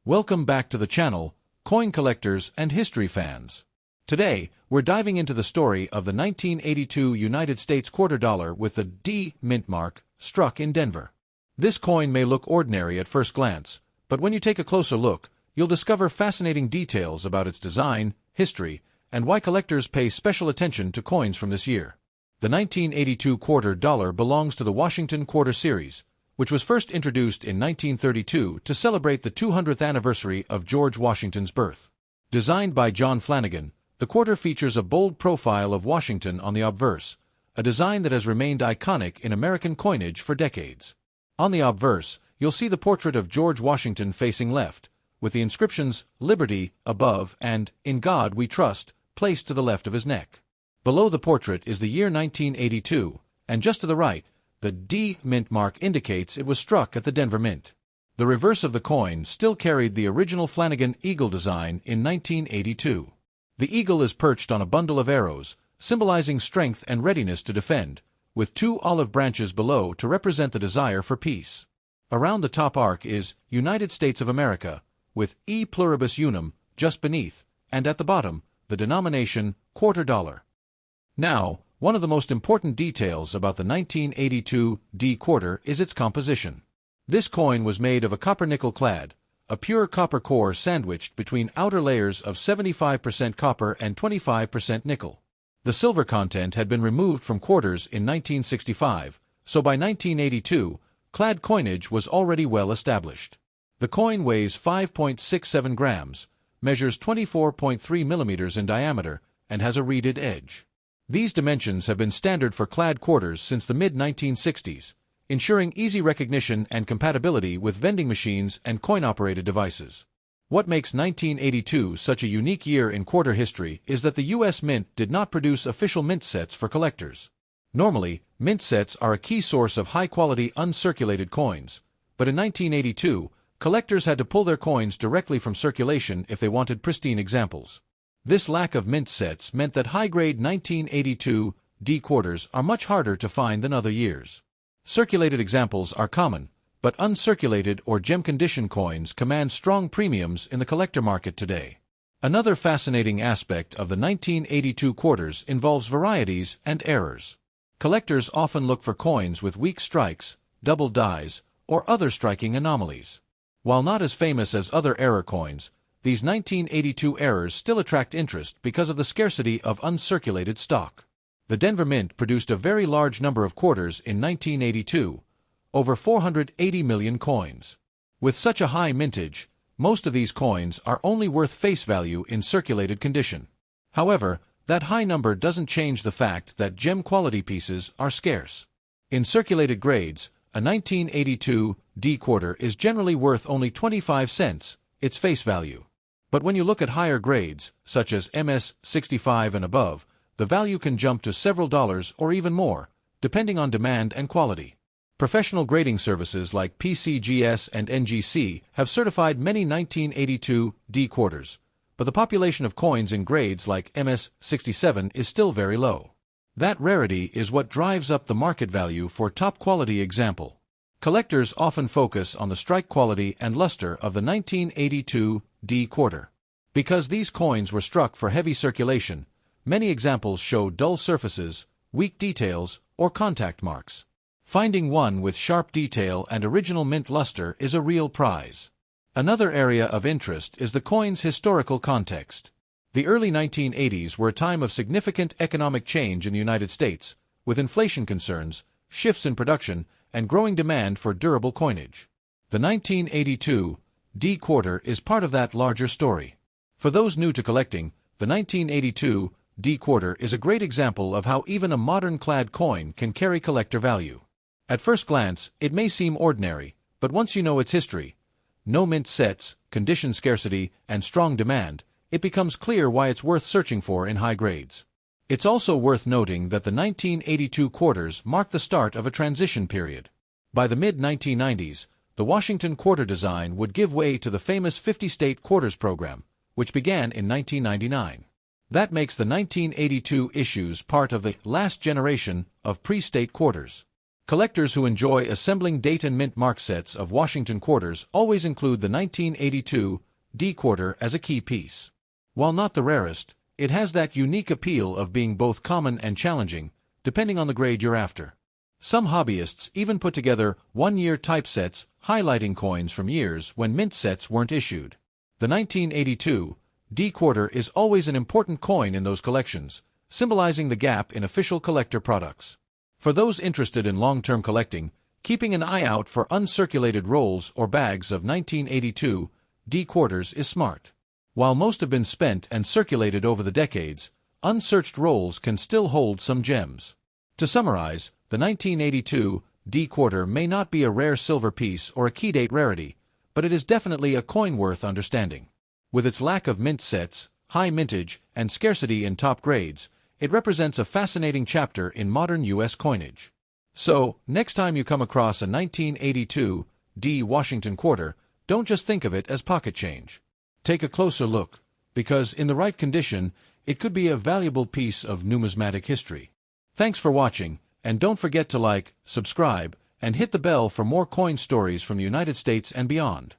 Welcome back to the channel, coin collectors and history fans. Today, we're diving into the story of the 1982 United States quarter dollar with the D mint mark struck in Denver. This coin may look ordinary at first glance, but when you take a closer look, you'll discover fascinating details about its design, history, and why collectors pay special attention to coins from this year. The 1982 quarter dollar belongs to the Washington Quarter Series, which was first introduced in 1932 to celebrate the 200th anniversary of George Washington's birth. Designed by John Flanagan, the quarter features a bold profile of Washington on the obverse, a design that has remained iconic in American coinage for decades. On the obverse, you'll see the portrait of George Washington facing left, with the inscriptions "Liberty" above and "In God We Trust" placed to the left of his neck. Below the portrait is the year 1982, and just to the right, the D mint mark indicates it was struck at the Denver Mint. The reverse of the coin still carried the original Flanagan eagle design in 1982. The eagle is perched on a bundle of arrows, symbolizing strength and readiness to defend, with two olive branches below to represent the desire for peace. Around the top arc is United States of America, with E pluribus unum just beneath, and at the bottom, the denomination quarter dollar. Now, one of the most important details about the 1982 D quarter is its composition. This coin was made of a copper-nickel clad, a pure copper core sandwiched between outer layers of 75% copper and 25% nickel. The silver content had been removed from quarters in 1965, so by 1982, clad coinage was already well established. The coin weighs 5.67 grams, measures 24.3 millimeters in diameter, and has a reeded edge. These dimensions have been standard for clad quarters since the mid-1960s, ensuring easy recognition and compatibility with vending machines and coin-operated devices. What makes 1982 such a unique year in quarter history is that the U.S. Mint did not produce official mint sets for collectors. Normally, mint sets are a key source of high-quality uncirculated coins, but in 1982, collectors had to pull their coins directly from circulation if they wanted pristine examples. This lack of mint sets meant that high-grade 1982 D quarters are much harder to find than other years. Circulated examples are common, but uncirculated or gem-condition coins command strong premiums in the collector market today. Another fascinating aspect of the 1982 quarters involves varieties and errors. Collectors often look for coins with weak strikes, double dies, or other striking anomalies. While not as famous as other error coins, these 1982 errors still attract interest because of the scarcity of uncirculated stock. The Denver Mint produced a very large number of quarters in 1982, over 480 million coins. With such a high mintage, most of these coins are only worth face value in circulated condition. However, that high number doesn't change the fact that gem-quality pieces are scarce. In circulated grades, a 1982 D quarter is generally worth only 25 cents, its face value. But when you look at higher grades, such as MS 65 and above, the value can jump to several dollars or even more, depending on demand and quality. Professional grading services like PCGS and NGC have certified many 1982 D quarters, but the population of coins in grades like MS 67 is still very low. That rarity is what drives up the market value for top-quality example. Collectors often focus on the strike quality and luster of the 1982 D quarter. Because these coins were struck for heavy circulation, many examples show dull surfaces, weak details, or contact marks. Finding one with sharp detail and original mint luster is a real prize. Another area of interest is the coin's historical context. The early 1980s were a time of significant economic change in the United States, with inflation concerns, shifts in production, and growing demand for durable coinage. The 1982 D quarter is part of that larger story. For those new to collecting, the 1982 D quarter is a great example of how even a modern clad coin can carry collector value. At first glance, it may seem ordinary, but once you know its history, no mint sets, condition scarcity, and strong demand, it becomes clear why it's worth searching for in high grades. It's also worth noting that the 1982 quarters mark the start of a transition period. By the mid-1990s, the Washington quarter design would give way to the famous 50-state quarters program, which began in 1999. That makes the 1982 issues part of the last generation of pre-state quarters. Collectors who enjoy assembling date and mint mark sets of Washington quarters always include the 1982 D quarter as a key piece. While not the rarest, it has that unique appeal of being both common and challenging, depending on the grade you're after. Some hobbyists even put together one-year typesets highlighting coins from years when mint sets weren't issued. The 1982 D quarter is always an important coin in those collections, symbolizing the gap in official collector products. For those interested in long-term collecting, keeping an eye out for uncirculated rolls or bags of 1982 D quarters is smart. While most have been spent and circulated over the decades, unsearched rolls can still hold some gems. To summarize, the 1982 D quarter may not be a rare silver piece or a key-date rarity, but it is definitely a coin worth understanding. With its lack of mint sets, high mintage, and scarcity in top grades, it represents a fascinating chapter in modern U.S. coinage. So, next time you come across a 1982 D Washington quarter, don't just think of it as pocket change. Take a closer look, because in the right condition, it could be a valuable piece of numismatic history. Thanks for watching, and don't forget to like, subscribe, and hit the bell for more coin stories from the United States and beyond.